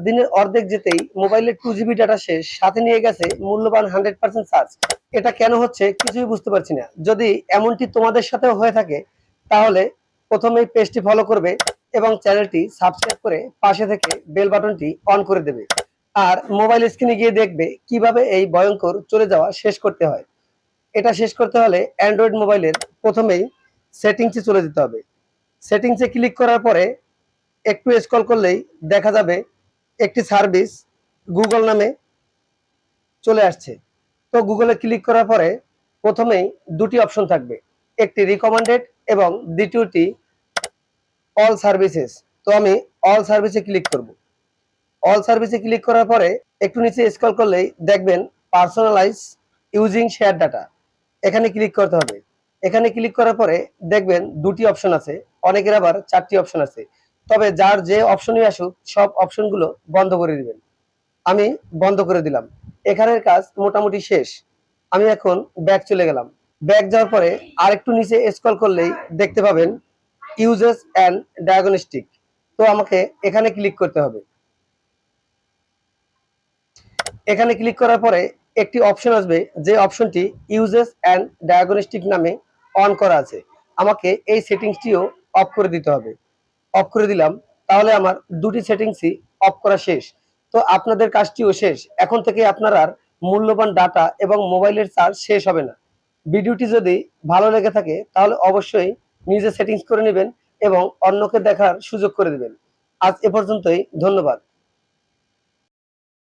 দিনের অর্ধেক যেতেই মোবাইলের 2 GB ডাটা শেষ, সাথে নিয়ে গেছে মূল্যবান 100% চার্জ। এটা কেন হচ্ছে কিছুই বুঝতে পারছি না। যদি এমনটি তোমাদের সাথেও হয়ে থাকে তাহলে প্রথমেই পেজটি ফলো করবে এবং চ্যানেলটি সাবস্ক্রাইব করে পাশে থেকে বেল বাটনটি অন করে দেবে। আর মোবাইল স্ক্রিনে গিয়ে দেখবে কিভাবে এই ভয়ঙ্কর চলে যাওয়া শেষ করতে হয়। এটা শেষ করতে হলে অ্যান্ড্রয়েড মোবাইলের প্রথমেই সেটিংসে চলে যেতে হবে। সেটিংসে ক্লিক করার পরে একটু স্ক্রল করলেই দেখা যাবে একটি সার্ভিস গুগল নামে চলে আসছে। তো গুগলে ক্লিক করার পরে প্রথমেই দুটি অপশন থাকবে, একটি রিকমেন্ডেড এবং দ্বিতীয়টি অল সার্ভিসেস। তো আমি অল সার্ভিসে ক্লিক করব। অল সার্ভিসে ক্লিক করার পরে একটু নিচে স্ক্রল করলেই দেখবেন পার্সোনালাইজ ইউজিং শেয়ার ডাটা, এখানে ক্লিক করতে হবে। এখানে ক্লিক করার পরে দেখবেন দুটি অপশন আছে, অনেকের আবার 4টি অপশন আছে। তবে যার যে অপশনই আসুক সব অপশনগুলো বন্ধ করে দিবেন। আমি বন্ধ করে দিলাম। এখানের কাজ মোটামুটি শেষ। আমি এখন ব্যাক চলে গেলাম। ব্যাক যাওয়ার পরে আরেকটু নিচে স্ক্রল করলেই দেখতে পাবেন ইউজেস অ্যান্ড ডায়াগনস্টিক। তো আমাকে এখানে ক্লিক করতে হবে। এখানে ক্লিক করার পরে একটি অপশন আসবে, যে অপশনটি ইউজেস অ্যান্ড ডায়াগনস্টিক নামে অন করা আছে। আমাকে এই সেটিংসটিও অফ করে দিতে হবে। অফ করে দিলাম। তাহলে আমার দুটি সেটিংসই অফ করা শেষ। তো আপনাদের কাজটিও শেষ। এখন থেকে আপনার আর মূল্যবান ডাটা এবং মোবাইলের চার্জ শেষ হবে না। ভিডিওটি যদি ভালো লেগে থাকে তাহলে অবশ্যই নিজে সেটিংস করে নেবেন এবং অন্যকে দেখার সুযোগ করে দেবেন। আজ এ পর্যন্তই, ধন্যবাদ।